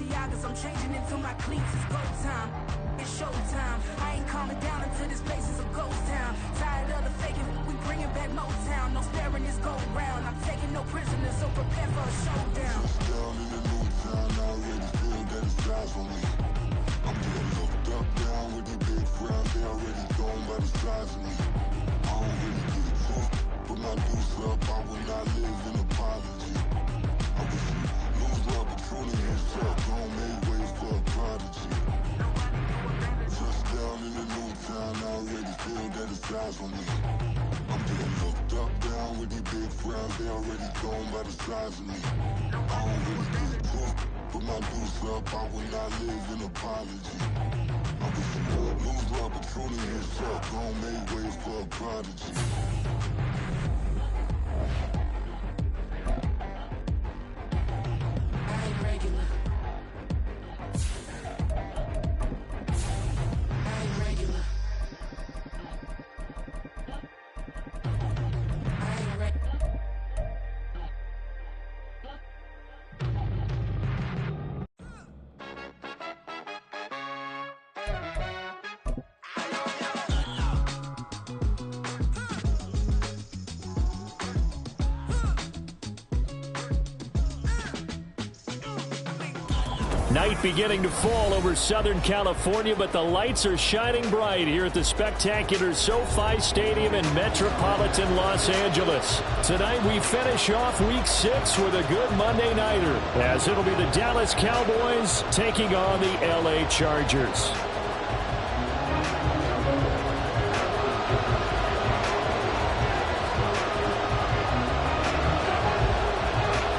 Balenciagas, I'm changing into my cleats. It's go time. It's showtime. I ain't calming down until this place is a ghost town. Tired of the faking, we bringing back Motown. No sparing this go round. I'm taking no prisoners, so prepare for a showdown. Down in the new town, I already feel that it's eyes on me. I'm getting looked up, down with the big crowd. They already gone by the size of me. I don't really get a talk, put my deuce up. I will not live in apology. I wish you lose my opportunity and suck. Don't make ways for a prodigy. Down in the new town, I already feel that it's eyes on me. I'm getting looked up, down with the big crowds. They already gone by the size of me. I don't really get a talk, put my deuce up. I will not live in apology. I wish you lose the opportunity and suck. Don't make ways for a prodigy. I ain't regular. Night beginning to fall over Southern California, but the lights are shining bright here at the spectacular SoFi Stadium in metropolitan Los Angeles. Tonight we finish off Week 6 with a good Monday nighter, as it'll be the Dallas Cowboys taking on the LA Chargers.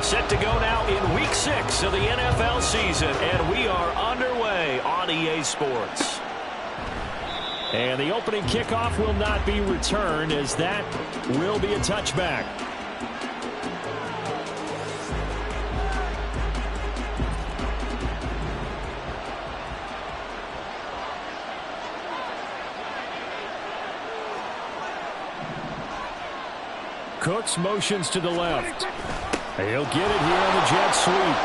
Set to go now in Week 6 of the NFL season, and we are underway on EA Sports. And the opening kickoff will not be returned, as that will be a touchback. Cooks motions to the left. He'll get it here on the jet sweep.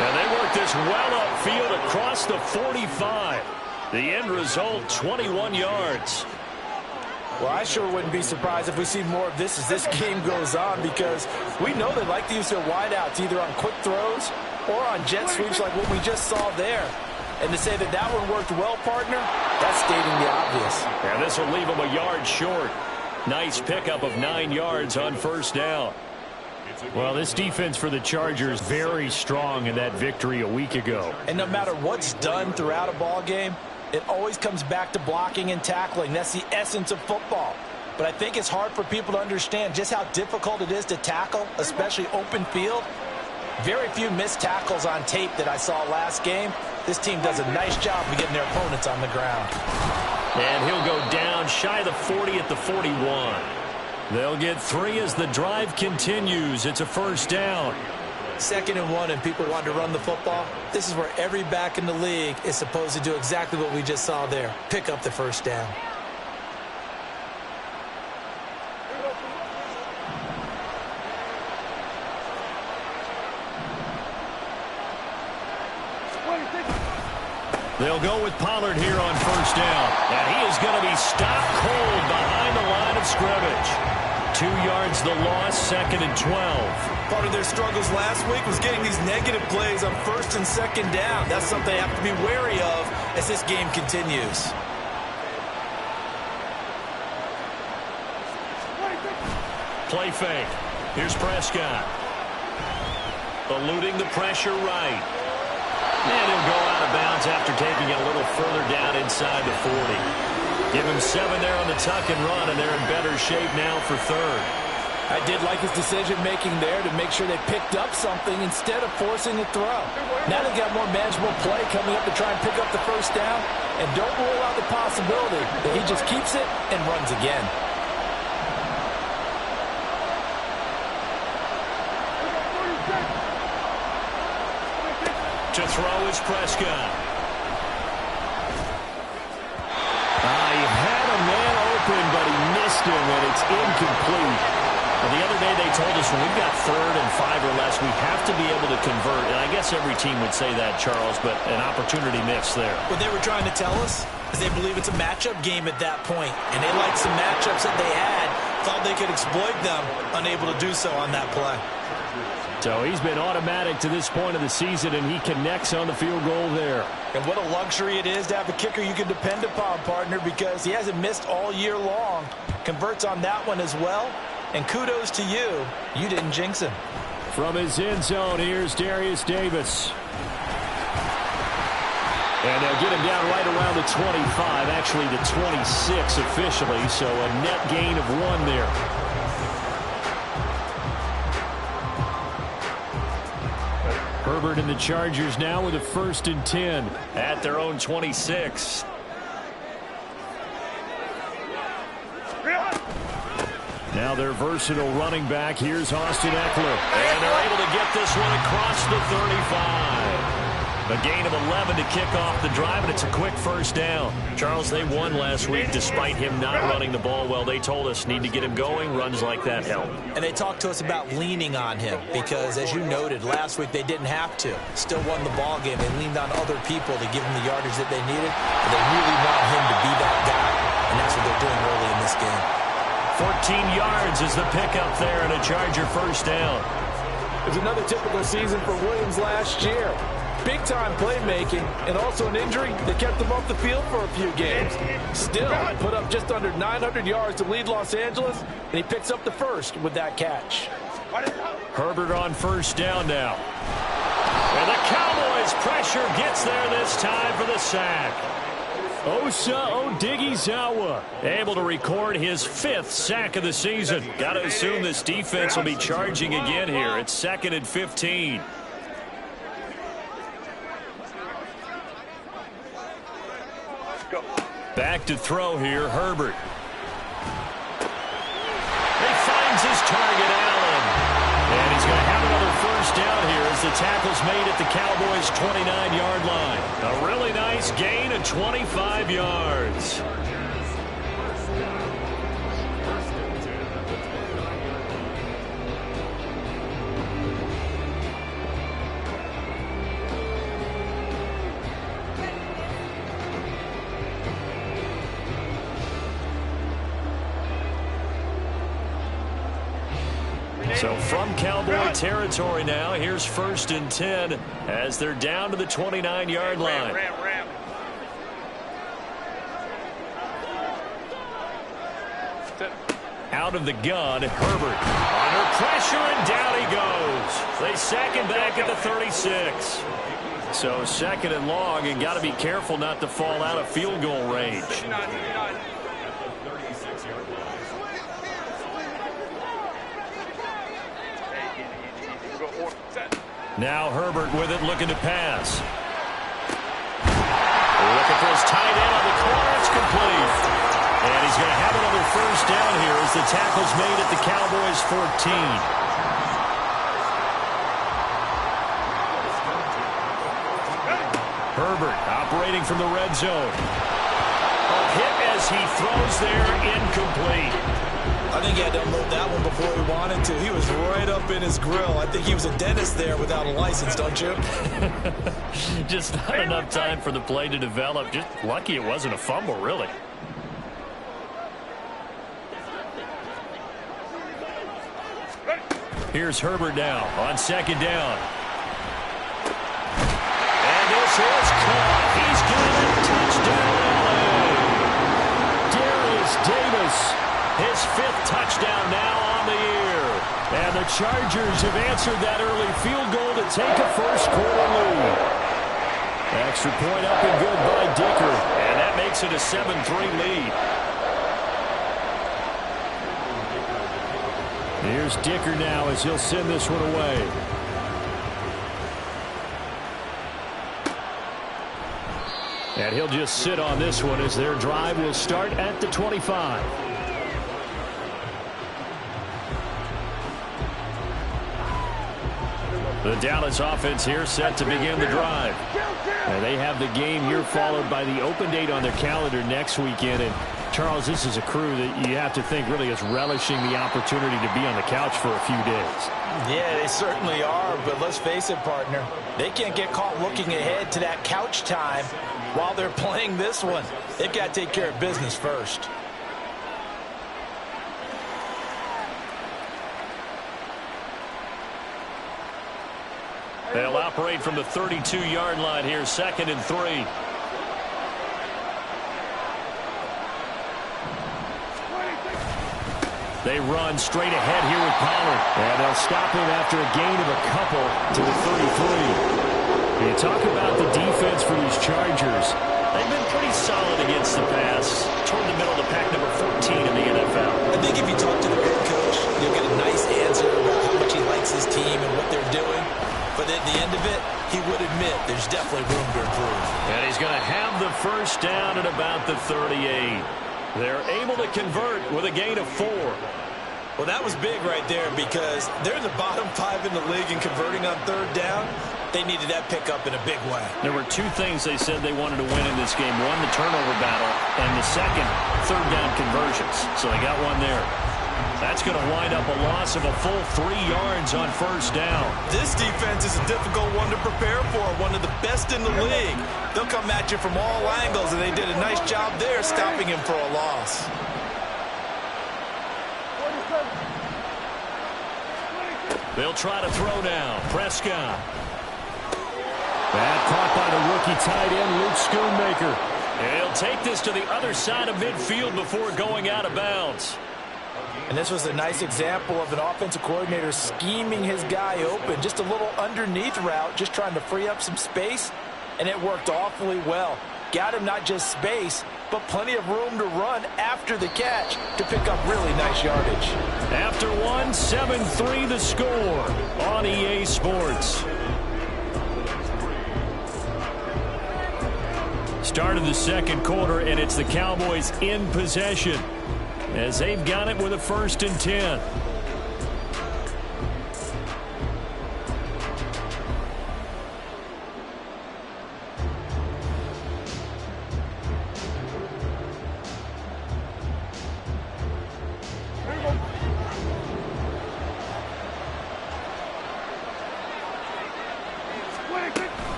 And they work this well upfield across the 45. The end result, 21 yards. Well, I sure wouldn't be surprised if we see more of this as this game goes on, because we know they like to use their wideouts either on quick throws or on jet sweeps like what we just saw there. And to say that that one worked well, partner, that's stating the obvious. And this will leave them a yard short. Nice pickup of 9 yards on first down. Well, this defense for the Chargers very strong in that victory a week ago. And no matter what's done throughout a ball game, it always comes back to blocking and tackling. That's the essence of football. But I think it's hard for people to understand just how difficult it is to tackle, especially open field. Very few missed tackles on tape that I saw last game. This team does a nice job of getting their opponents on the ground. And he'll go down shy of the 40 at the 41. They'll get 3 as the drive continues. It's a first down. 2nd and 1, and people want to run the football. This is where every back in the league is supposed to do exactly what we just saw there. Pick up the first down. They'll go with Pollard here on first down. And he is going to be stopped cold behind the line of scrimmage. 2 yards the loss, 2nd and 12. Part of their struggles last week was getting these negative plays on 1st and 2nd down. That's something they have to be wary of as this game continues. Play fake. Here's Prescott. Eluding the pressure right. And he'll go out of bounds after taking it a little further down inside the 40. Give him 7 there on the tuck and run, and they're in better shape now for 3rd. I did like his decision-making there to make sure they picked up something instead of forcing the throw. Now they've got more manageable play coming up to try and pick up the first down, and don't rule out the possibility that he just keeps it and runs again. To throw is Prescott. He had a man open, but he missed him, and it's incomplete. Well, the other day they told us when we've got 3rd and 5 or less, we have to be able to convert. And I guess every team would say that, Charles, but an opportunity missed there. What they were trying to tell us is they believe it's a matchup game at that point, and they liked some matchups that they had, thought they could exploit them, unable to do so on that play. So he's been automatic to this point of the season, and he connects on the field goal there. And what a luxury it is to have a kicker you can depend upon, partner, because he hasn't missed all year long. Converts on that one as well. And kudos to you. You didn't jinx him. From his end zone, here's Darius Davis. And they'll get him down right around the 25, actually the 26 officially, so a net gain of 1 there. Herbert and the Chargers now with a 1st and 10 at their own 26. Now their versatile running back. Here's Austin Eckler. And they're able to get this one across the 35. A gain of 11 to kick off the drive, and it's a quick 1st down. Charles, they won last week despite him not running the ball well. They told us need to get him going. Runs like that help. And they talked to us about leaning on him because, as you noted, last week they didn't have to. Still won the ball game. They leaned on other people to give him the yardage that they needed. But they really want him to be that guy, and that's what they're doing early in this game. 14 yards is the pickup there, and a Charger 1st down. It was another typical season for Williams last year. Big-time playmaking and also an injury that kept him off the field for a few games. Still, put up just under 900 yards to lead Los Angeles, and he picks up the 1st with that catch. Herbert on 1st down now. And the Cowboys pressure gets there this time for the sack. Osa Odighizuwa able to record his 5th sack of the season. Got to assume this defense will be charging again here. It's 2nd and 15. Back to throw here, Herbert. He finds his target, Allen. And he's going to have another 1st down here as the tackle's made at the Cowboys' 29-yard line. A really nice gain of 25 yards. So from Cowboy territory now, here's 1st and 10 as they're down to the 29-yard line. Out of the gun, Herbert under pressure, and down he goes. They sack him back at the 36. So 2nd and long, and got to be careful not to fall out of field goal range. Now Herbert with it, looking to pass. Looking for his tight end on the corner. It's complete. And he's going to have another 1st down here as the tackle's made at the Cowboys' 14. Herbert operating from the red zone. A hit as he throws there, incomplete. I think he had to unload that one before he wanted to. He was right up in his grill. I think he was a dentist there without a license, don't you? Just not enough time for the play to develop. Just lucky it wasn't a fumble, really. Here's Herbert now on 2nd down. And this is caught. He's got a touchdown, LA. Darius Davis, his 5th touchdown now on the year. And the Chargers have answered that early field goal to take a 1st quarter lead. Extra point up and good by Dicker. And that makes it a 7-3 lead. Here's Dicker now as he'll send this one away. And he'll just sit on this one as their drive will start at the 25. The Dallas offense here set to begin the drive. And they have the game here followed by the open date on their calendar next weekend. And Charles, this is a crew that you have to think really is relishing the opportunity to be on the couch for a few days. Yeah, they certainly are, but let's face it, partner. They can't get caught looking ahead to that couch time while they're playing this one. They've got to take care of business first. They'll operate from the 32-yard line here, 2nd and 3. They run straight ahead here with Pollard. And they'll stop him after a gain of a couple to the 33. You talk about the defense for these Chargers. They've been pretty solid against the pass. Toward the middle of the pack, number 14 in the NFL. I think if you talk to the head coach, you'll get a nice answer about how much he likes his team and what they're doing. But at the end of it, he would admit there's definitely room to improve. And he's going to have the first down at about the 38. They're able to convert with a gain of 4. Well, that was big right there because they're in the bottom 5 in the league in converting on 3rd down. They needed that pickup in a big way. There were 2 things they said they wanted to win in this game. One, the turnover battle, and the second, 3rd down conversions. So they got one there. That's going to wind up a loss of a full 3 yards on 1st down. This defense is a difficult one to prepare for, one of the best in the league. They'll come at you from all angles, and they did a nice job there stopping him for a loss. They'll try to throw now. Prescott. That caught by the rookie tight end, Luke Schoonmaker. And he'll take this to the other side of midfield before going out of bounds. And this was a nice example of an offensive coordinator scheming his guy open. Just a little underneath route, just trying to free up some space, and it worked awfully well. Got him not just space, but plenty of room to run after the catch to pick up really nice yardage. After one, 7-3 the score on EA Sports. Start of the 2nd quarter, and it's the Cowboys in possession as they've got it with a 1st and 10.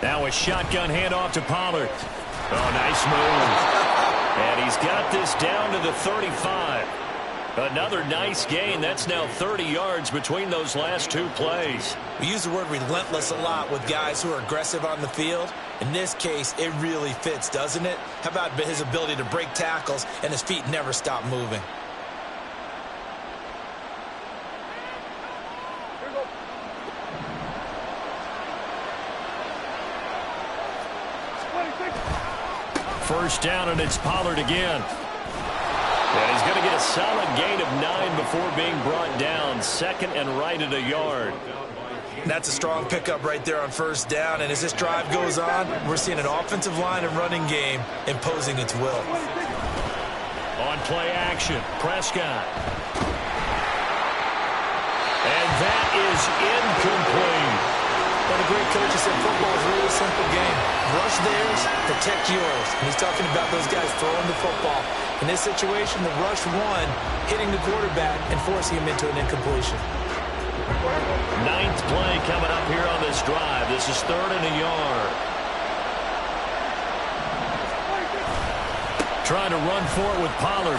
Now a shotgun handoff to Pollard. Oh, nice move. And he's got this down to the 35. Another nice gain. That's now 30 yards between those last 2 plays. We use the word relentless a lot with guys who are aggressive on the field. In this case, it really fits, doesn't it? How about his ability to break tackles and his feet never stop moving? First down, and it's Pollard again. And he's going to get a solid gain of 9 before being brought down. 2nd and right at a yard. That's a strong pickup right there on 1st down. And as this drive goes on, we're seeing an offensive line and running game imposing its will. On play action, Prescott. And that is incomplete. But a great coach has said football is a really simple game. Rush theirs, protect yours. And he's talking about those guys throwing the football. In this situation, the rush one, hitting the quarterback and forcing him into an incompletion. 9th play coming up here on this drive. This is 3rd and a yard. Trying to run for it with Pollard.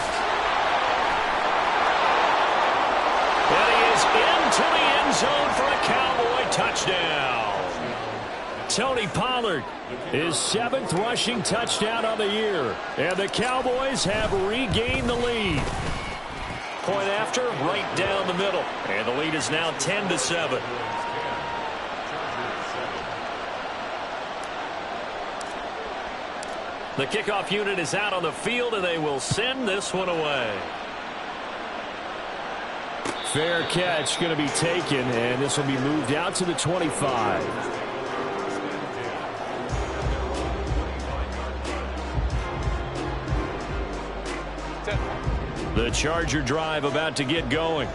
And he is into the end zone for a Cowboy touchdown. Tony Pollard, his 7th rushing touchdown of the year. And the Cowboys have regained the lead. Point after, right down the middle. And the lead is now 10-7. The kickoff unit is out on the field, and they will send this one away. Fair catch going to be taken, and this will be moved out to the 25. The Charger drive about to get going.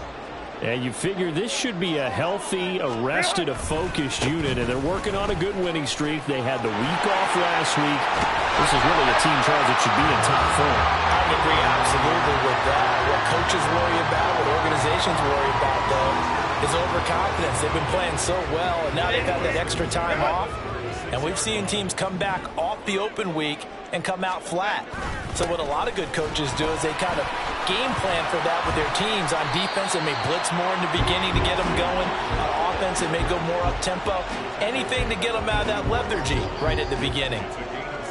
And you figure this should be a healthy, arrested, a focused unit, and they're working on a good winning streak. They had the week off last week. This is really a team, Charles, that should be in top form. agree absolutely with that. What coaches worry about, what organizations worry about, though, is overconfidence. They've been playing so well, and now they've had that extra time off. And we've seen teams come back off the open week and come out flat. So what a lot of good coaches do is they kind of game plan for that with their teams. On defense, they may blitz more in the beginning to get them going. On offense, they may go more up-tempo. Anything to get them out of that lethargy right at the beginning.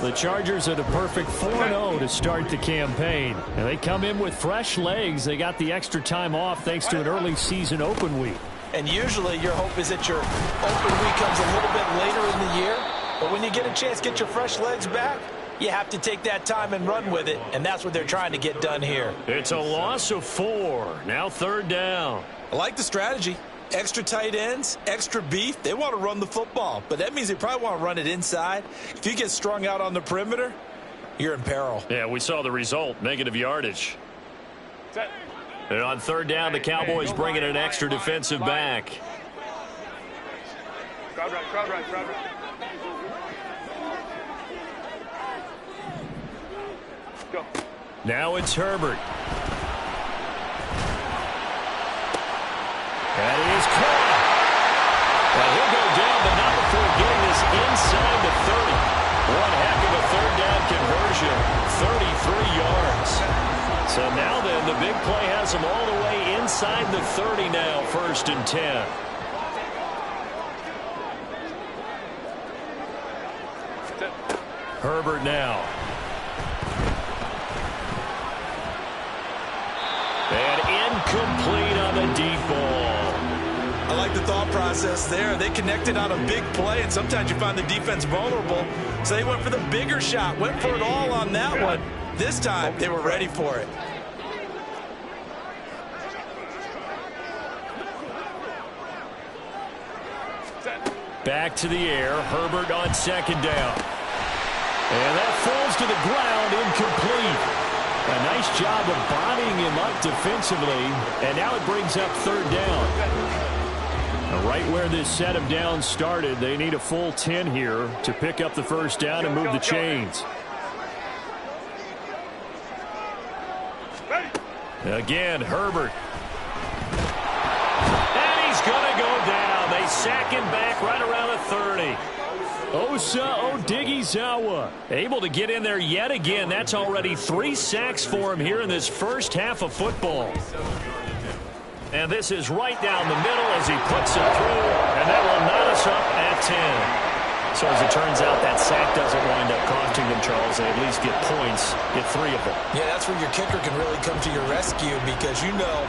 The Chargers are the perfect 4-0 to start the campaign. And they come in with fresh legs. They got the extra time off thanks to an early season open week. And usually your hope is that your open week comes a little bit later in the year. But when you get a chance to get your fresh legs back, you have to take that time and run with it. And that's what they're trying to get done here. It's a loss of 4. Now 3rd down. I like the strategy. Extra tight ends, extra beef. They want to run the football. But that means they probably want to run it inside. If you get strung out on the perimeter, you're in peril. Yeah, we saw the result. Negative yardage. And on 3rd down, the Cowboys bring in an extra defensive back. Crowd right. Go. Now it's Herbert. That is caught. Well, he'll go down, but not before getting this inside the 30. One heck of a 3rd down conversion. 33 yards. So now then, the big play has them all the way inside the 30 now, 1st and 10. Herbert now. And incomplete on the deep ball. I like the thought process there. They connected on a big play, and sometimes you find the defense vulnerable. So they went for the bigger shot, went for it all on that one. This time, they were ready for it. Back to the air. Herbert on 2nd down. And that falls to the ground, incomplete. A nice job of bodying him up defensively. And now it brings up 3rd down. Now right where this set of downs started, they need a full 10 here to pick up the 1st down and move the chains. Again, Herbert. And he's going to go down. They sack him back right around the 30. Osa Odighizuwa able to get in there yet again. That's already 3 sacks for him here in this first half of football. And this is right down the middle as he puts it through. And that will knot us up at 10. So as it turns out, that sack doesn't wind up costing them, Charles. They at least get points, get 3 of them. Yeah, that's where your kicker can really come to your rescue because you know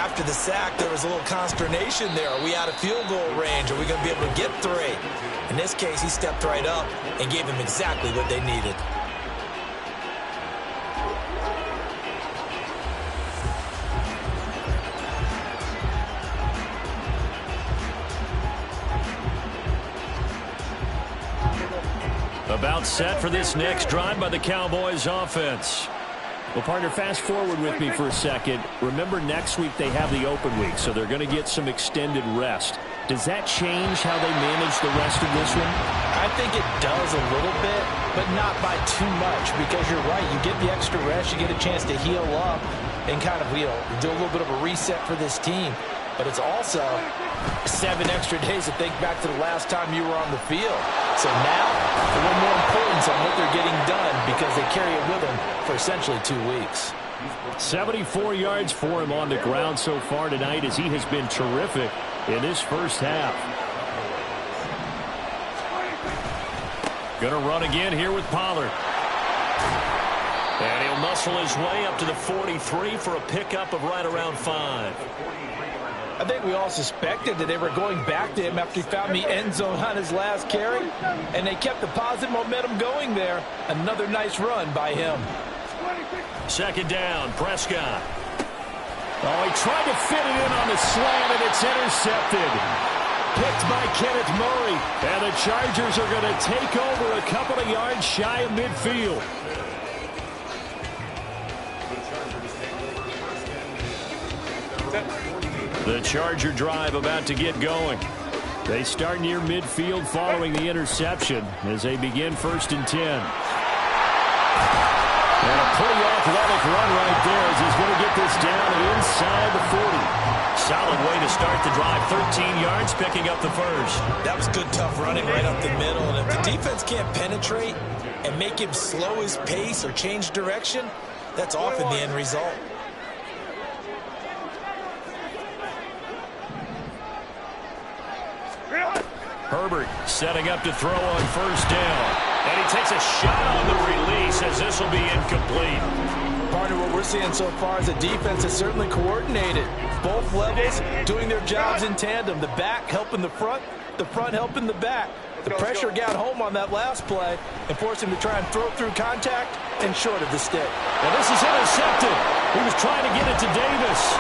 after the sack there was a little consternation there. Are we out of field goal range? Are we going to be able to get 3? In this case, he stepped right up and gave them exactly what they needed. About set for this next drive by the Cowboys offense. Well, partner, fast forward with me for a second. Remember, next week they have the open week, so they're going to get some extended rest. Does that change how they manage the rest of this one? I think it does a little bit, but not by too much because you're right. You get the extra rest. You get a chance to heal up and kind of, do a little bit of a reset for this team. But it's also 7 extra days to think back to the last time you were on the field. So now, a little more importance on what they're getting done because they carry it with them for essentially 2 weeks. 74 yards for him on the ground so far tonight as he has been terrific in this first half. Going to run again here with Pollard. And he'll muscle his way up to the 43 for a pickup of right around 5. I think we all suspected that they were going back to him after he found the end zone on his last carry, and they kept the positive momentum going there. Another nice run by him. 2nd down, Prescott. Oh, he tried to fit it in on the slant, and it's intercepted. Picked by Kenneth Murray, and the Chargers are going to take over a couple of yards shy of midfield. The Charger drive about to get going. They start near midfield following the interception as they begin 1st and 10. And a pretty athletic run right there as he's going to get this down and inside the 40. Solid way to start the drive. 13 yards, picking up the first. That was good, tough running right up the middle. And if the defense can't penetrate and make him slow his pace or change direction, that's often the end result. Herbert setting up to throw on first down. And he takes a shot on the release as this will be incomplete. Partner, what we're seeing so far is the defense is certainly coordinated. Both levels doing their jobs in tandem. The back helping the front helping the back. The pressure got home on that last play and forced him to try and throw through contact and short of the stick. And this is intercepted. He was trying to get it to Davis.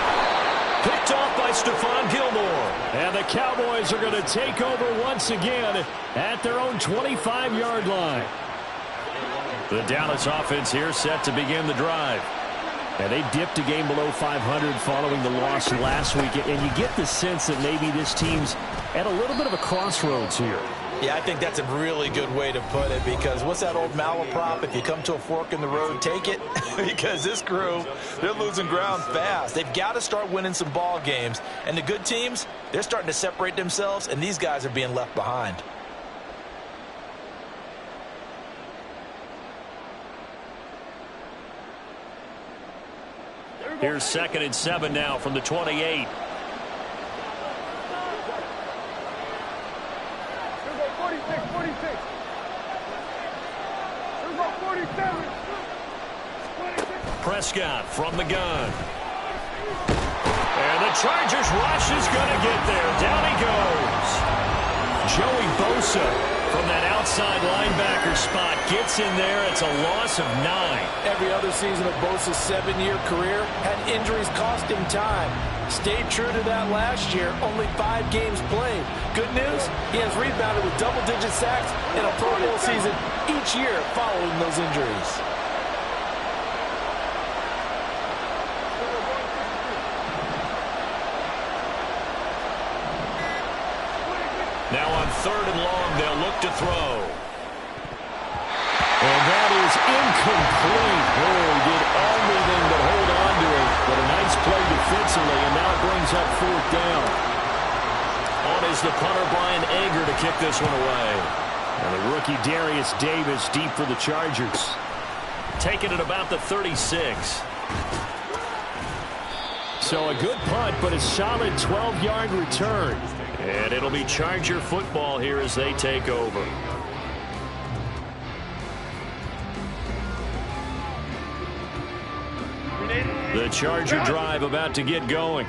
Picked off by Stephon Gilmore. And the Cowboys are going to take over once again at their own 25-yard line. The Dallas offense here set to begin the drive. And they dipped a game below 500 following the loss last week. And you get the sense that maybe this team's at a little bit of a crossroads here. Yeah, I think that's a really good way to put it, because what's that old malaprop? If you come to a fork in the road, take it. Because this crew, they're losing ground fast. They've got to start winning some ball games. And the good teams, they're starting to separate themselves, and these guys are being left behind. Here's 2nd and 7 now from the 28. 46. Prescott from the gun. And the Chargers rush is going to get there. Down he goes. Joey Bosa from that outside linebacker spot gets in there. It's a loss of 9. Every other season of Bosa's 7-year career had injuries cost him time. Stayed true to that last year, only 5 games played. Good news, he has rebounded with double-digit sacks in a Pro Bowl season each year following those injuries. Now on 3rd and long, they'll look to throw. And that is incomplete. Oh, he did everything but hold on to it. But a nice play defensively, and now brings up 4th down. On is the punter, Brian Ager, to kick this one away. And the rookie Darius Davis deep for the Chargers. Taking it about the 36. So a good punt, but a solid 12-yard return. And it'll be Charger football here as they take over. The Charger drive about to get going.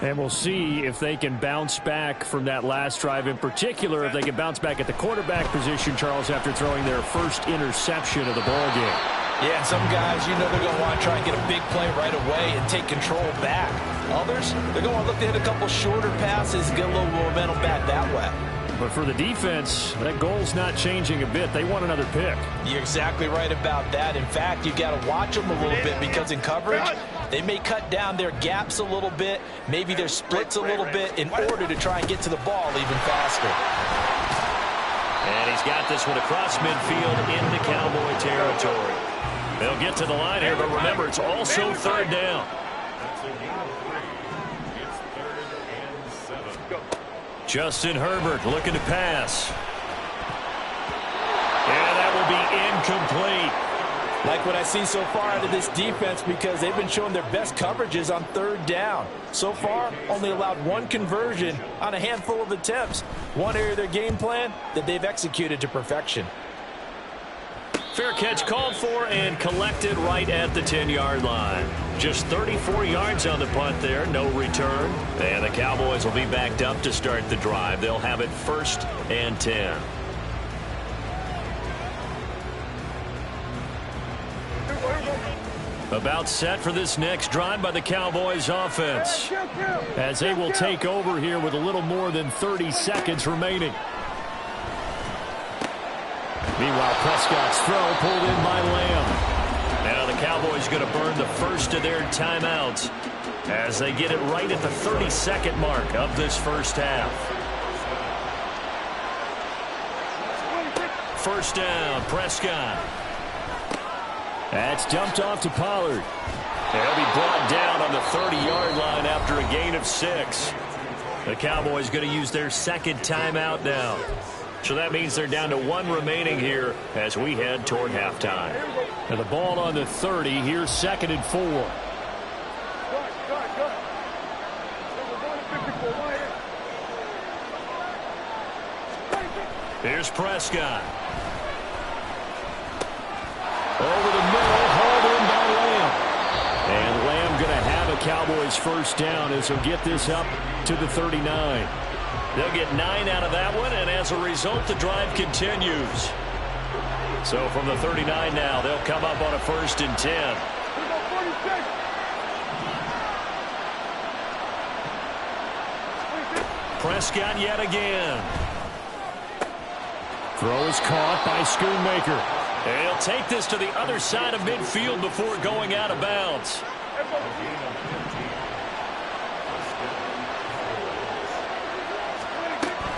And we'll see if they can bounce back from that last drive. In particular, if they can bounce back at the quarterback position, Charles, after throwing their first interception of the ballgame. Yeah, and some guys, you know, they're going to want to try and get a big play right away and take control back. Others, they're going to look to hit a couple shorter passes and get a little momentum back that way. But for the defense, that goal's not changing a bit. They want another pick. You're exactly right about that. In fact, you've got to watch them a little bit, because in coverage, they may cut down their gaps a little bit, maybe their splits a little bit, in order to try and get to the ball even faster. And he's got this one across midfield into Cowboy territory. They'll get to the line here, but remember, it's also 3rd down. Justin Herbert looking to pass. And that will be incomplete. Like what I see so far out of this defense, because they've been showing their best coverages on 3rd down. So far, only allowed 1 conversion on a handful of attempts. One area of their game plan that they've executed to perfection. Fair catch called for and collected right at the 10-yard line. Just 34 yards on the punt there, no return. And the Cowboys will be backed up to start the drive. They'll have it 1st and 10. About set for this next drive by the Cowboys offense, as they will take over here with a little more than 30 seconds remaining. Meanwhile, Prescott's throw pulled in by Lamb. Now the Cowboys going to burn the first of their timeouts as they get it right at the 32nd mark of this first half. 1st down, Prescott. That's dumped off to Pollard. He'll be brought down on the 30-yard line after a gain of 6. The Cowboys going to use their second timeout now. So that means they're down to 1 remaining here as we head toward halftime. And the ball on the 30. Here's 2nd and 4. Here's Prescott. Over the middle, hauled in by Lamb. And Lamb going to have a Cowboys first down as he'll get this up to the 39. They'll get 9 out of that one, and as a result, the drive continues. So from the 39 now, they'll come up on a 1st and 10. Prescott yet again. Throw is caught by Schoonmaker. And he'll take this to the other side of midfield before going out of bounds.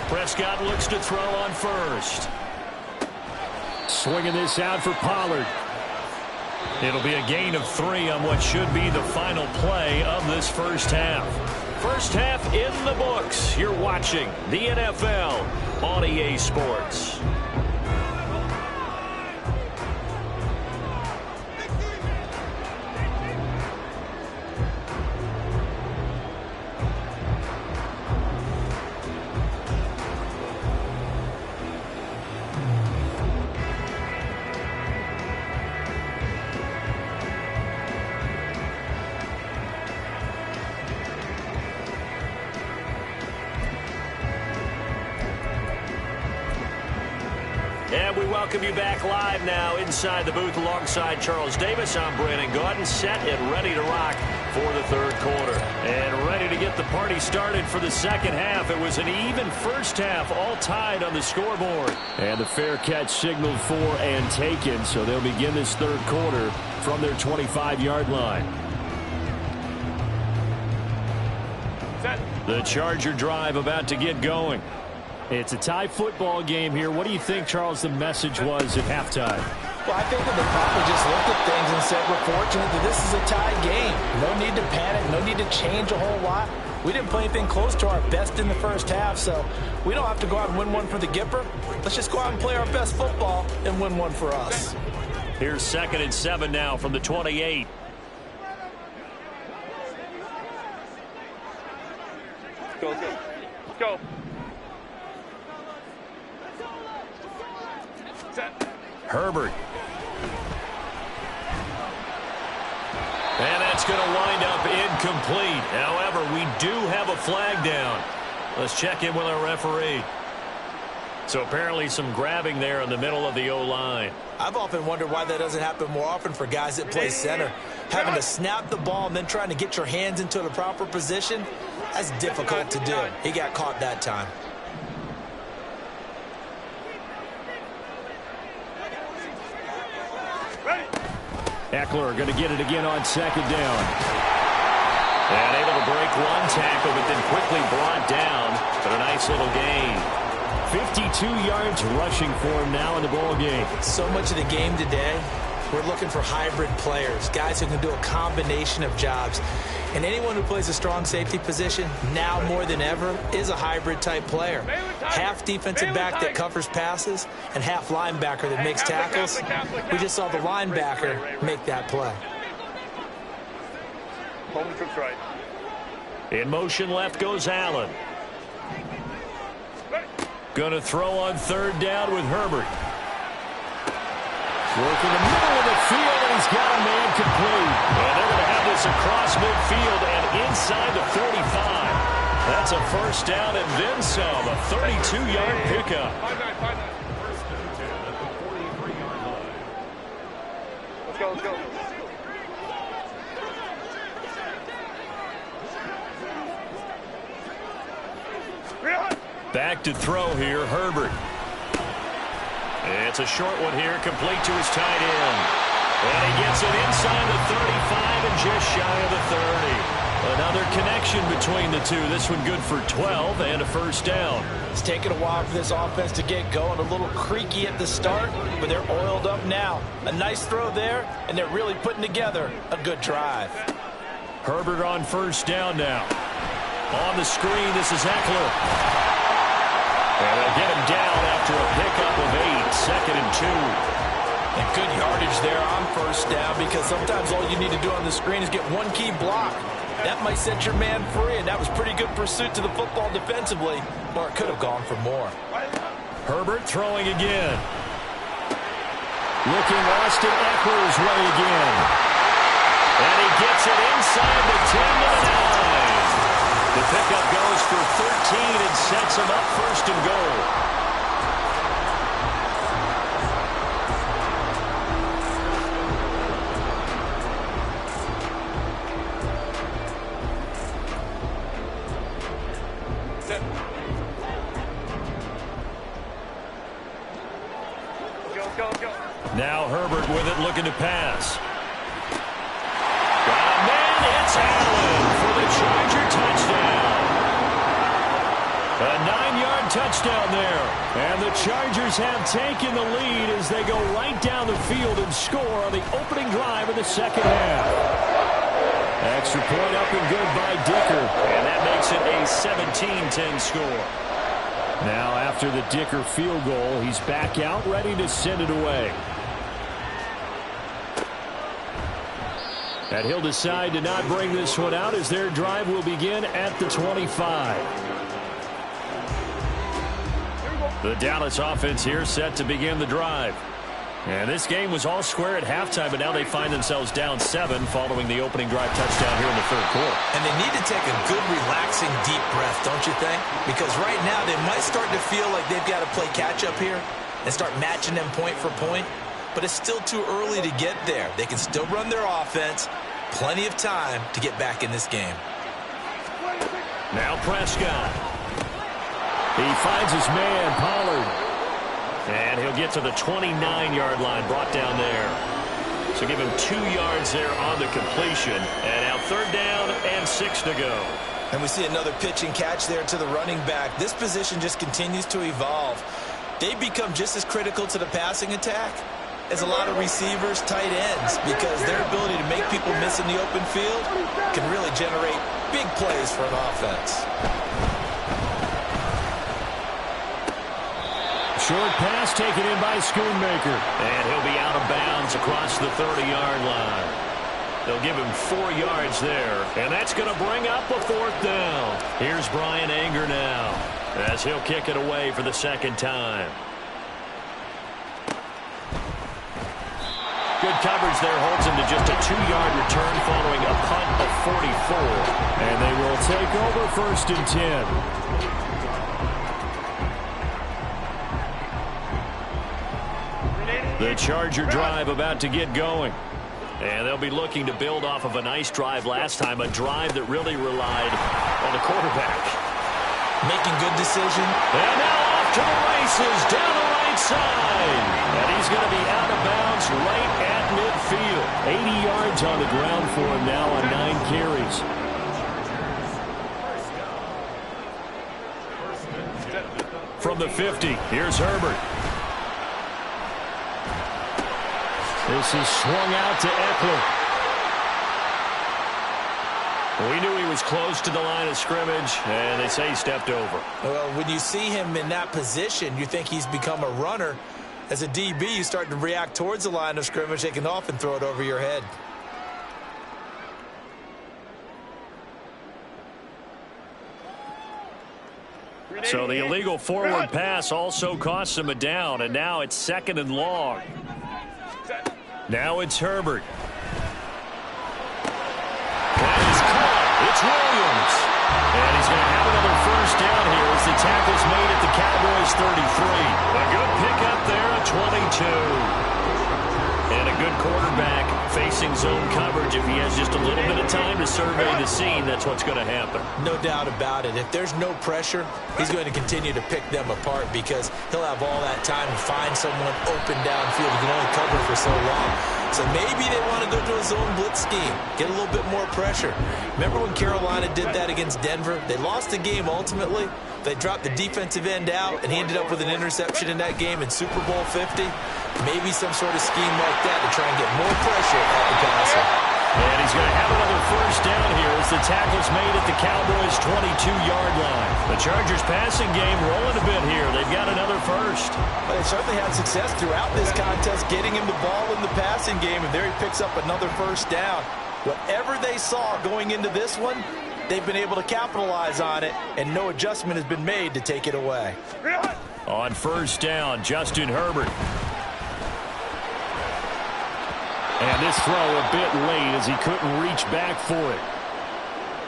Prescott looks to throw on 1st. Swinging this out for Pollard. It'll be a gain of 3 on what should be the final play of this first half. First half in the books. You're watching the NFL on EA Sports. And we welcome you back live now inside the booth alongside Charles Davis. I'm Brandon Gaudin, set and ready to rock for the 3rd quarter. And ready to get the party started for the second half. It was an even first half, all tied on the scoreboard. And the fair catch signaled for and taken, so they'll begin this 3rd quarter from their 25-yard line. The Charger drive about to get going. It's a tie football game here. What do you think, Charles, the message was at halftime? Well, I think that they probably just looked at things and said, we're fortunate that this is a tie game. No need to panic, no need to change a whole lot. We didn't play anything close to our best in the first half, so we don't have to go out and win one for the Gipper. Let's just go out and play our best football and win one for us. Here's 2nd and 7 now from the 28. Let's go, let's go. Let's go. Herbert. And that's going to wind up incomplete. However, we do have a flag down. Let's check in with our referee. So apparently some grabbing there in the middle of the O-line. I've often wondered why that doesn't happen more often for guys that play center. Having to snap the ball and then trying to get your hands into the proper position, that's difficult to do. He got caught that time. Eckler going to get it again on 2nd down. And able to break one tackle, but then quickly brought down for a nice little gain. 52 yards rushing for him now in the ball game. So much of the game today, we're looking for hybrid players, guys who can do a combination of jobs. And anyone who plays a strong safety position, now more than ever, is a hybrid-type player. Half defensive back that covers passes and half linebacker that makes tackles. We just saw the linebacker make that play. Coleman trips right. In motion left goes Allen. Going to throw on 3rd down with Herbert. Working the middle of the field, and he's got a man complete. And they're going to have this across midfield and inside the 45. That's a first down and then some. A 32-yard pickup. 5-9. Let's go, let's go. Back to throw here, Herbert. It's a short one here, complete to his tight end. And he gets it inside the 35 and just shy of the 30. Another connection between the two. This one good for 12 and a first down. It's taken a while for this offense to get going. A little creaky at the start, but they're oiled up now. A nice throw there, and they're really putting together a good drive. Herbert on first down now. On the screen, this is Eckler. And they'll get him down after a pickup of 8, 2nd and 2. And good yardage there on first down, because sometimes all you need to do on the screen is get one key block. That might set your man free, and that was pretty good pursuit to the football defensively, or it could have gone for more. Herbert throwing again. Looking Austin Eckler's way again. And he gets it inside the 10 to the 9. The pickup goes for 13 and sets him up first and goal. Now Herbert with it, looking to pass. Got a man, it's Allen for the Charger touchdown. A 9-yard touchdown there. And the Chargers have taken the lead as they go right down the field and score on the opening drive of the second half. Extra point up and good by Dicker. And that makes it a 17-10 score. Now after the Dicker field goal, he's back out ready to send it away. And he'll decide to not bring this one out as their drive will begin at the 25. The Dallas offense here set to begin the drive. And this game was all square at halftime, but now they find themselves down 7 following the opening drive touchdown here in the third quarter. And they need to take a good, relaxing, deep breath, don't you think? Because right now they might start to feel like they've got to play catch-up here and start matching them point for point. But it's still too early to get there. They can still run their offense. Plenty of time to get back in this game. Now Prescott. He finds his man, Pollard. And he'll get to the 29-yard line, brought down there. So give him 2 yards there on the completion. And now 3rd down and 6 to go. And we see another pitch and catch there to the running back. This position just continues to evolve. They become just as critical to the passing attack as a lot of receivers, tight ends, because their ability to make people miss in the open field can really generate big plays for an offense. Short pass taken in by Schoonmaker. And he'll be out of bounds across the 30-yard line. They'll give him 4 yards there. And that's going to bring up a 4th down. Here's Brian Anger now as he'll kick it away for the 2nd time. Good coverage there, holds him to just a 2-yard return following a punt of 44. And they will take over 1st and 10. The Charger drive about to get going. And they'll be looking to build off of a nice drive last time, a drive that really relied on the quarterback. Making good decision. And now off to the races, down the right side. And he's going to be out of bounds right at midfield. 80 yards on the ground for him now on 9 carries. From the 50, here's Herbert. This is swung out to Eckler. We knew he was close to the line of scrimmage, and they say he stepped over. Well, when you see him in that position, you think he's become a runner. As a DB, you start to react towards the line of scrimmage. They can often throw it over your head. So the illegal forward pass also costs him a down, and now it's 2nd and long. Now it's Herbert. That is caught. It's Williams. And he's going to have another first down here as the tackle's made at the Cowboys 33. A good pickup there at 22. And a good quarterback facing zone coverage. If he has just a little bit of time to survey the scene, that's what's going to happen. No doubt about it. If there's no pressure, he's going to continue to pick them apart because he'll have all that time to find someone open downfield. He can only cover for so long. So maybe they want to go to a zone blitz scheme, get a little bit more pressure. Remember when Carolina did that against Denver? They lost the game ultimately. They dropped the defensive end out, and he ended up with an interception in that game in Super Bowl 50. Maybe some sort of scheme like that to try and get more pressure at the passer. And he's going to have another first down here as the tackle's made at the Cowboys' 22-yard line. The Chargers' passing game rolling a bit here. They've got another first. Well, they certainly had success throughout this contest getting him the ball in the passing game, and there he picks up another first down. Whatever they saw going into this one, they've been able to capitalize on it, and no adjustment has been made to take it away. On first down, Justin Herbert. And this throw a bit late as he couldn't reach back for it.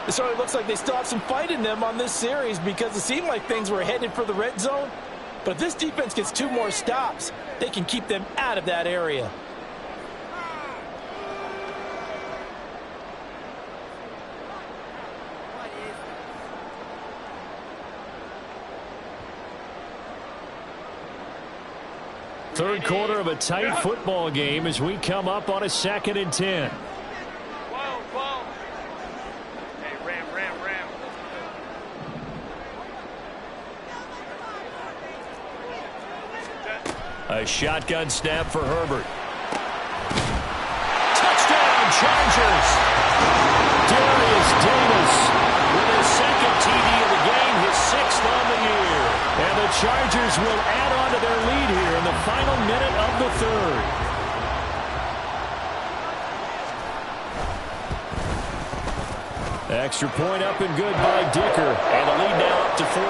It certainly looks like they still have some fight in them on this series because it seemed like things were headed for the red zone. But if this defense gets 2 more stops, they can keep them out of that area. Third quarter of a tight football game as we come up on a 2nd and 10. Whoa. Hey, ram. A shotgun snap for Herbert. Touchdown, Chargers! Darius Davis with his 2nd TD of the game, his 6th on the year. And the Chargers will add on to their lead here in the final minute of the 3rd. Extra point up and good by Dicker. And the lead now up to 14.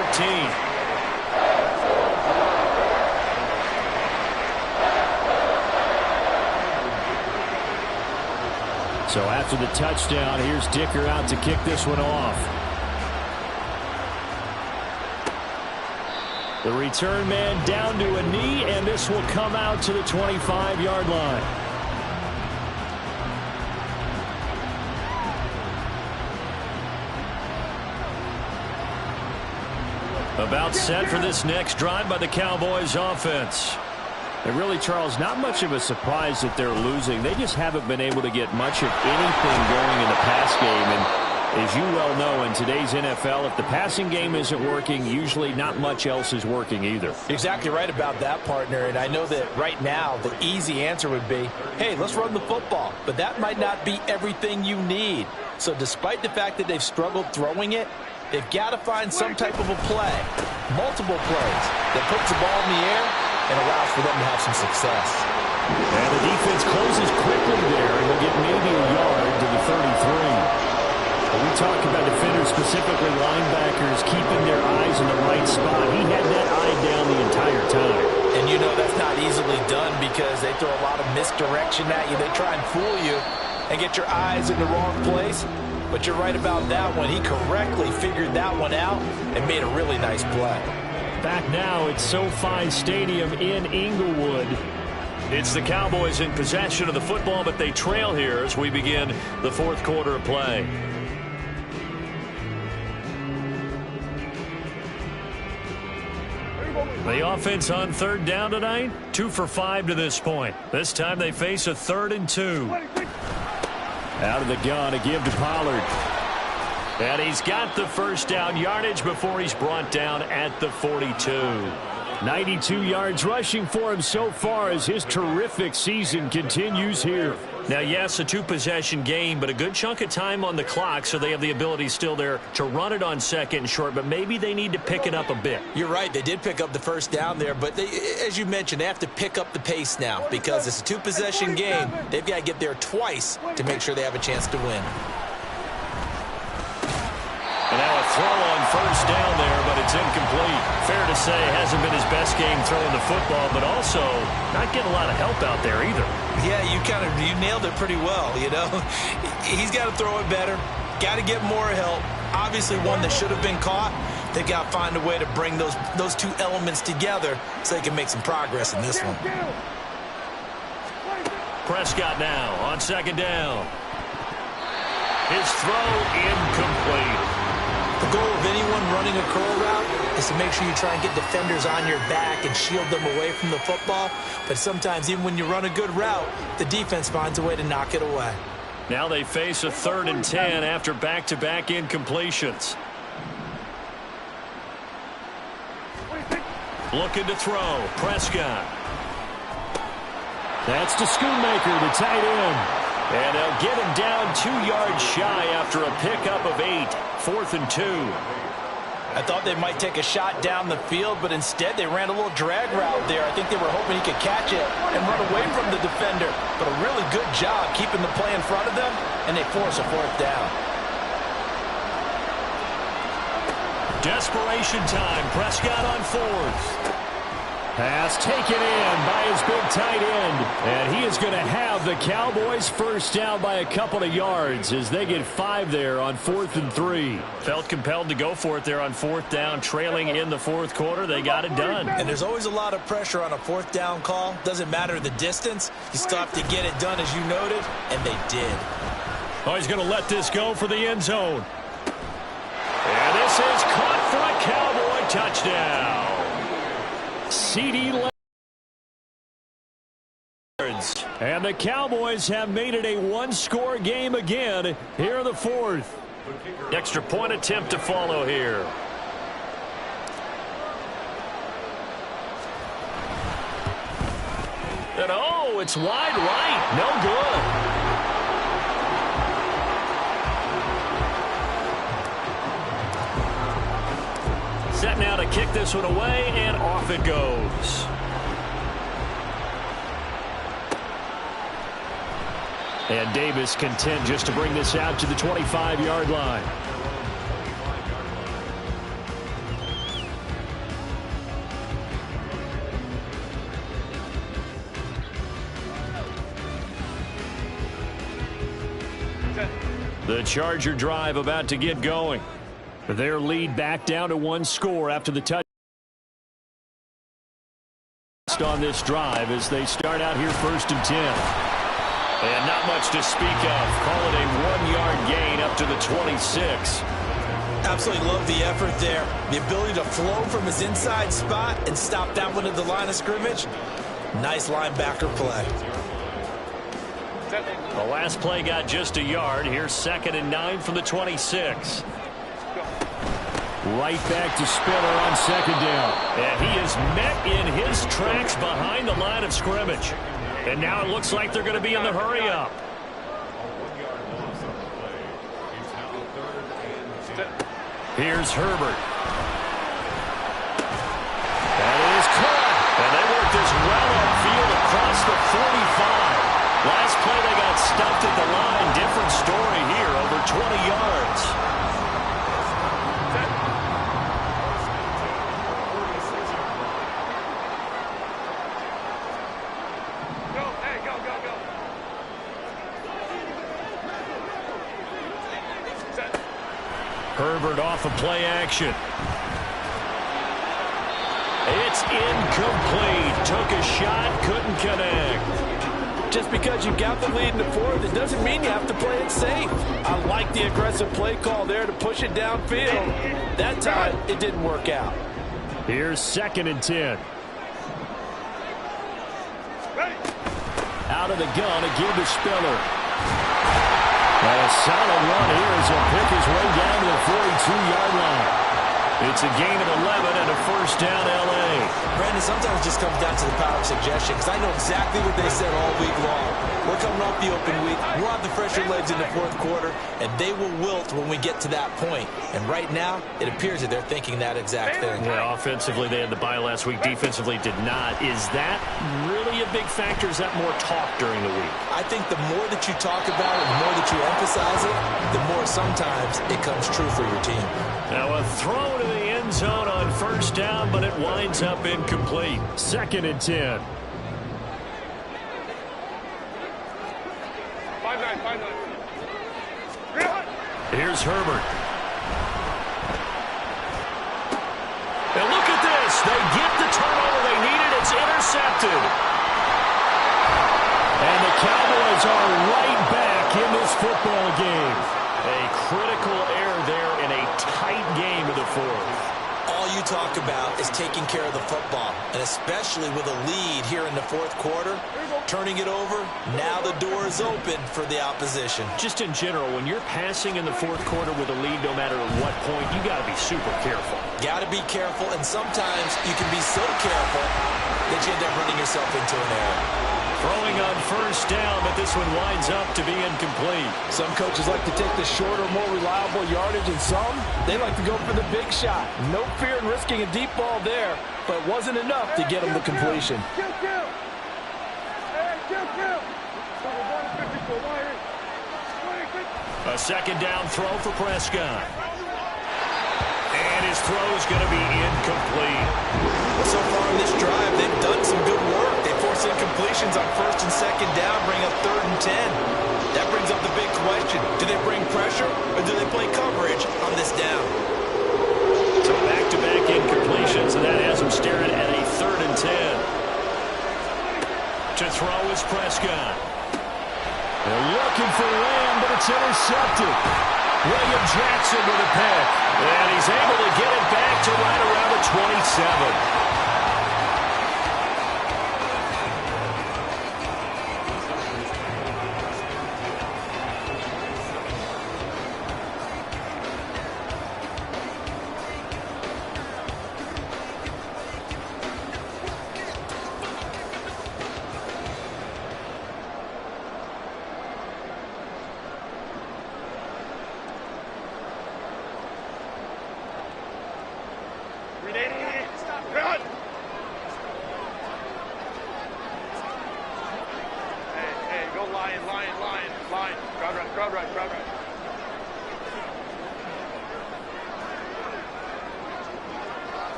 So after the touchdown, here's Dicker out to kick this one off. The return man down to a knee, and this will come out to the 25-yard line. About set for this next drive by the Cowboys offense. And really, Charles, not much of a surprise that they're losing. They just haven't been able to get much of anything going in the pass game. And as you well know, in today's NFL, if the passing game isn't working, usually not much else is working either. Exactly right about that, partner. And I know that right now the easy answer would be, hey, let's run the football. But that might not be everything you need. So despite the fact that they've struggled throwing it, they've got to find some type of a play, multiple plays, that puts the ball in the air and allows for them to have some success. And the defense closes quickly there, and they'll get maybe a yard to the 33. We talk about defenders, specifically linebackers, keeping their eyes in the right spot. He had that eye down the entire time. And you know that's not easily done because they throw a lot of misdirection at you. They try and fool you and get your eyes in the wrong place. But you're right about that one. He correctly figured that one out and made a really nice play. Back now at SoFi Stadium in Inglewood. It's the Cowboys in possession of the football, but they trail here as we begin the 4th quarter of play. The offense on 3rd down tonight, 2 for 5 to this point. This time they face a 3rd and 2. Out of the gun, a give to Pollard. And he's got the first down yardage before he's brought down at the 42. 92 yards rushing for him so far as his terrific season continues here. Now, yes, a 2-possession game, but a good chunk of time on the clock, so they have the ability still there to run it on 2nd and short, but maybe they need to pick it up a bit. You're right. They did pick up the first down there, but they, as you mentioned, they have to pick up the pace now because it's a 2-possession game. They've got to get there twice to make sure they have a chance to win. And now a throw on first down there, but it's incomplete. Fair to say, hasn't been his best game throwing the football, but also not getting a lot of help out there either. Yeah, you nailed it pretty well, you know. He's got to throw it better, got to get more help. Obviously one that should have been caught. They've got to find a way to bring those 2 elements together so they can make some progress in this one. Prescott now on 2nd down. His throw incomplete. The goal of anyone running a curl route is to make sure you try and get defenders on your back and shield them away from the football. But sometimes, even when you run a good route, the defense finds a way to knock it away. Now they face a 3rd and 10 after back-to-back incompletions. Looking to throw. Prescott. That's to Schoonmaker, the tight end. And they'll get him down 2 yards shy after a pickup of 8. 4th and 2. I thought they might take a shot down the field, but instead they ran a little drag route there. I think they were hoping he could catch it and run away from the defender. But a really good job keeping the play in front of them, and they force a 4th down. Desperation time. Prescott on 4th. Pass taken in by his big tight end. And he is going to have the Cowboys first down by a couple of yards as they get 5 there on 4th and 3. Felt compelled to go for it there on 4th down, trailing in the 4th quarter. They got it done. And there's always a lot of pressure on a 4th down call. Doesn't matter the distance. You still have to get it done, as you noted, and they did. Oh, he's going to let this go for the end zone. And this is caught for a Cowboy touchdown. CD and the Cowboys have made it a 1-score game again here in the 4th. Extra point attempt to follow here. And oh, it's wide right. No good. Set now to kick this one away, and off it goes. And Davis content just to bring this out to the 25-yard line. The Charger drive about to get going. Their lead back down to 1 score after the touch on this drive as they start out here 1st and 10. And not much to speak of. Call it a 1-yard gain up to the 26. Absolutely love the effort there. The ability to flow from his inside spot and stop that one at the line of scrimmage. Nice linebacker play. The last play got just a yard. Here's 2nd and 9 from the 26. Right back to Spiller on 2nd down. And he is met in his tracks behind the line of scrimmage. And now it looks like they're going to be in the hurry-up. Here's Herbert. That is caught. And they work this well upfield across the 45. Last play they got stuffed at the line. Different story here, over 20 yards. Herbert off of play action. It's incomplete. Took a shot, couldn't connect. Just because you got the lead in the 4th, it doesn't mean you have to play it safe. I like the aggressive play call there to push it downfield. That time, it didn't work out. Here's 2nd and 10. Out of the gun, again to Spiller. And a solid run here as he'll pick his way down to the 42-yard line. It's a gain of 11 and a 1st down, L.A. Brandon, sometimes it just comes down to the power of suggestion, because I know exactly what they said all week long. We're coming off the open week. We'll have the fresher legs in the 4th quarter, and they will wilt when we get to that point. And right now, it appears that they're thinking that exact thing. Yeah, offensively, they had the bye last week. Defensively, did not. Is that really a big factor? Is that more talk during the week? I think the more that you talk about it, the more that you emphasize it, the more sometimes it comes true for your team. Now a throw to the end zone on 1st down, but it winds up incomplete. 2nd and 10. 5-9. Here's Herbert. And look at this. They get the turnover they needed. It's intercepted. And the Cowboys are right back in this football game. A critical error there in a tight game in the fourth. All you talk about is taking care of the football, and especially with a lead here in the fourth quarter, turning it over, now the door is open for the opposition. Just in general, when you're passing in the fourth quarter with a lead, no matter at what point, you got to be super careful. Got to be careful, and sometimes you can be so careful that you end up running yourself into an error. Throwing on first down, but this one winds up to be incomplete. Some coaches like to take the shorter, more reliable yardage, and some, they like to go for the big shot. No fear in risking a deep ball there, but it wasn't enough to get them the completion. A second down throw for Prescott. And his throw's going to be incomplete. So far in this drive, they've done some good work. They force incompletions on first and second down, bring up 3rd and 10. That brings up the big question. Do they bring pressure or do they play coverage on this down? So back-to-back incompletions, and that has them staring at a 3rd and 10. To throw is Prescott. They're looking for Lamb, but it's intercepted. William Jackson with a pick. And he's able to get it back to right around the 27.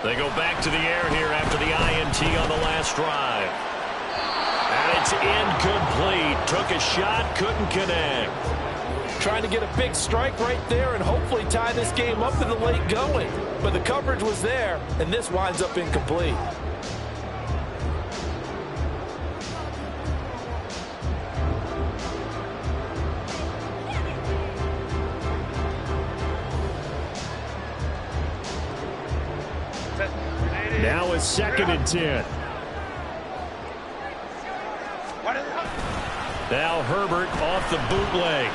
They go back to the air here after the INT on the last drive. And it's incomplete. Took a shot, couldn't connect. Trying to get a big strike right there and hopefully tie this game up in the late going. But the coverage was there, and this winds up incomplete. Now it's 2nd and 10. Now Herbert off the bootleg.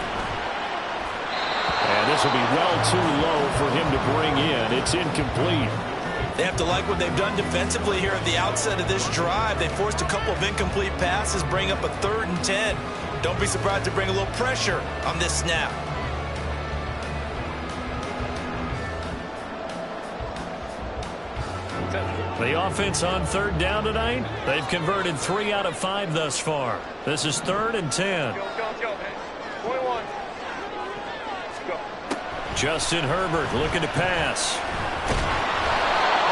And this will be well too low for him to bring in. It's incomplete. They have to like what they've done defensively here at the outset of this drive. They forced a couple of incomplete passes, bring up a 3rd and 10. Don't be surprised to bring a little pressure on this snap. The offense on 3rd down tonight, they've converted 3 out of 5 thus far. This is 3rd and 10. Go, man. 21. Let's go. Justin Herbert looking to pass.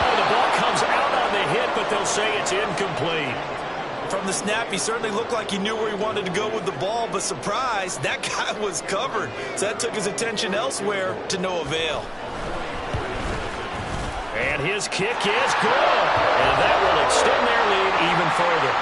Oh, the ball comes out on the hit, but they'll say it's incomplete. From the snap, he certainly looked like he knew where he wanted to go with the ball, but surprise, that guy was covered. So that took his attention elsewhere to no avail. And his kick is good. And that will extend their lead even further.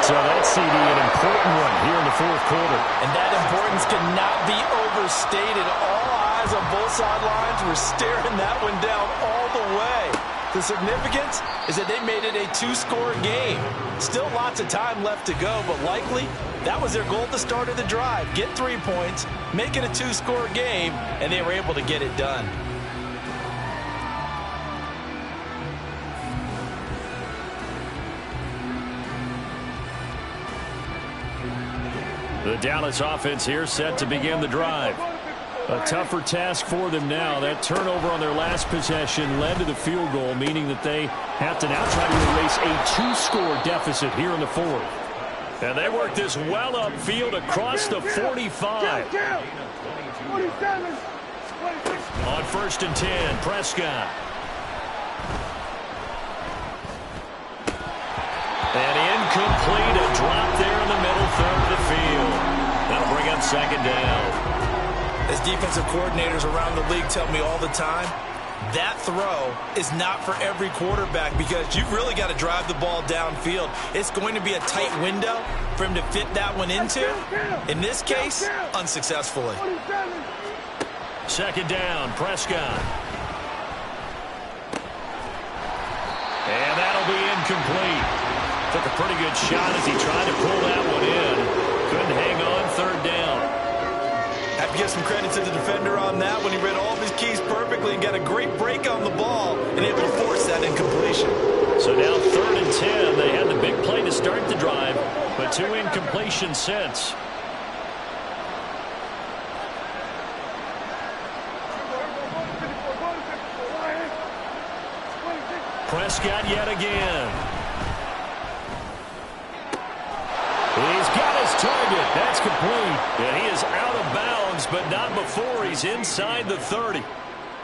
So that's CD, an important one here in the fourth quarter. And that importance cannot be overstated. All eyes on both sidelines were staring that one down all the way. The significance is that they made it a 2-score game. Still lots of time left to go, but likely that was their goal at the start of the drive. Get 3 points, make it a 2-score game, and they were able to get it done. The Dallas offense here set to begin the drive. A tougher task for them now. That turnover on their last possession led to the field goal, meaning that they have to now try to erase a 2-score deficit here in the fourth. And they work this well upfield across the 45. On 1st and 10, Prescott. And incomplete, a drop there in the middle third of the field. That'll bring up 2nd down. As defensive coordinators around the league tell me all the time, That throw is not for every quarterback because you've really got to drive the ball downfield. It's going to be a tight window for him to fit that one into. In this case, unsuccessfully. Second down, Prescott. And that'll be incomplete. Took a pretty good shot as he tried to pull that one in. Couldn't hang on, third down. Have to give some credit to the defender on that when he read all of his keys perfectly and got a great break on the ball and able to force that incompletion. So now 3rd and 10. They had the big play to start the drive, but 2 incompletions since. Prescott yet again. He's got his target. That's complete. And he is out of bounds, but not before he's inside the 30.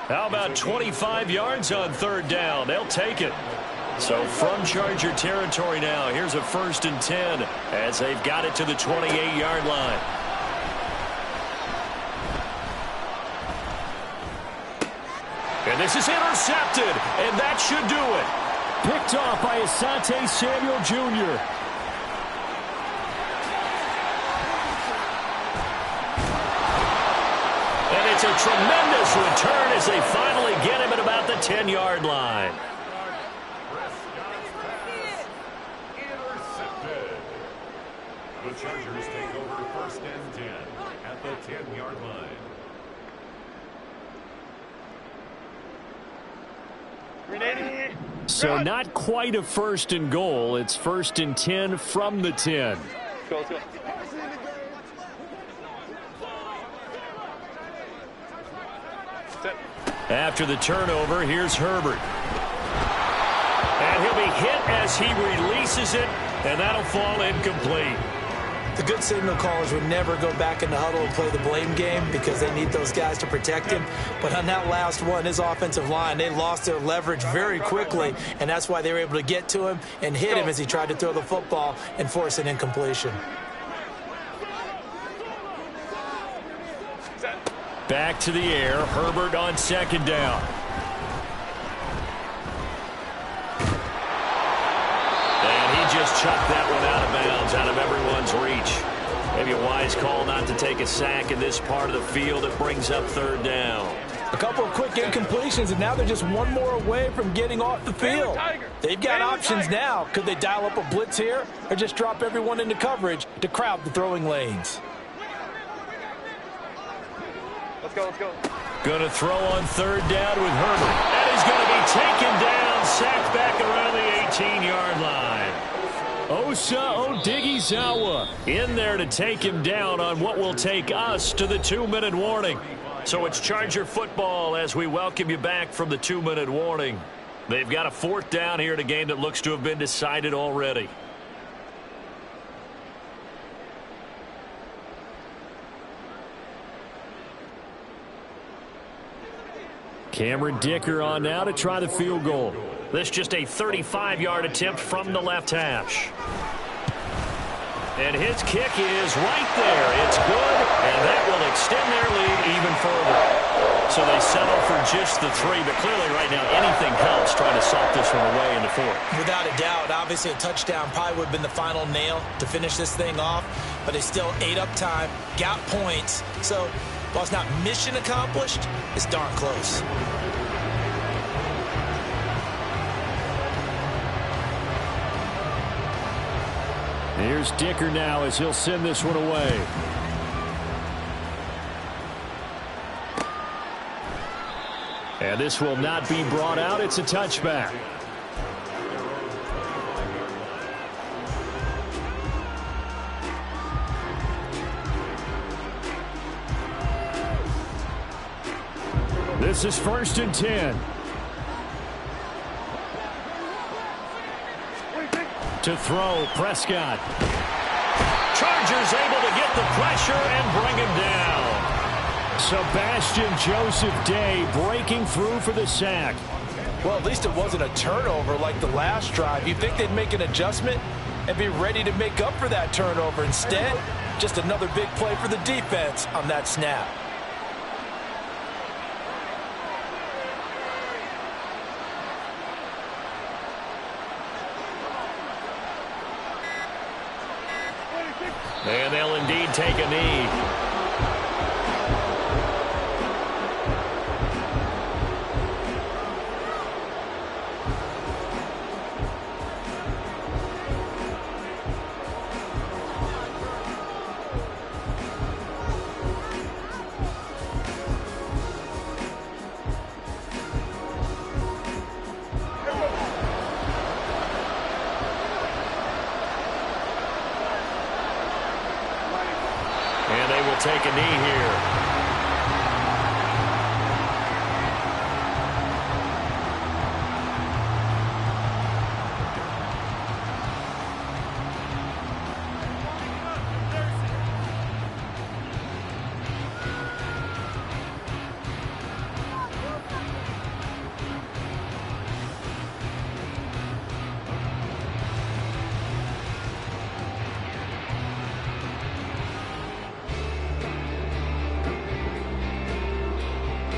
How about 25 yards on 3rd down? They'll take it. So from Charger territory now, here's a 1st and 10 as they've got it to the 28-yard line. And this is intercepted, and that should do it. Picked off by Asante Samuel Jr. And it's a tremendous return as they finally get him at about the 10-yard line. Intercepted. The Chargers take over 1st and 10 at the 10-yard line. So not quite a 1st and goal. It's 1st and 10 from the 10. Let's go. After the turnover, here's Herbert. And he'll be hit as he releases it, and that'll fall incomplete. The good signal callers would never go back in the huddle and play the blame game because they need those guys to protect him. But on that last one, his offensive line, they lost their leverage very quickly, and that's why they were able to get to him and hit him as he tried to throw the football and force an incompletion. Back to the air, Herbert on 2nd down. And he just chucked that one out of bounds, out of everyone's reach. Maybe a wise call not to take a sack in this part of the field. It brings up 3rd down. A couple of quick incompletions, and now they're just one more away from getting off the field. They've got options now. Could they dial up a blitz here or just drop everyone into coverage to crowd the throwing lanes? Let's go. Going to throw on 3rd down with Herbert. And he's going to be taken down, sacked back around the 18-yard line. Osa Odighizuwa in there to take him down on what will take us to the 2-minute warning. So it's Charger football as we welcome you back from the 2-minute warning. They've got a 4th down here in a game that looks to have been decided already. Cameron Dicker on now to try the field goal. This just a 35-yard attempt from the left hash. And his kick is right there. It's good, and that will extend their lead even further. So they settle for just the 3, but clearly right now anything helps trying to salt this one away in the 4th. Without a doubt, obviously a touchdown probably would have been the final nail to finish this thing off, but they still ate up time, got points. So while it's not mission accomplished, it's darn close. Here's Dicker now as he'll send this one away. And this will not be brought out. It's a touchback. This is 1st and 10. To throw, Prescott. Chargers able to get the pressure and bring him down. Sebastian Joseph Day breaking through for the sack. Well, at least it wasn't a turnover like the last drive. You'd think they'd make an adjustment and be ready to make up for that turnover. Instead, just another big play for the defense on that snap. And they'll indeed take a knee. And they will take a knee here.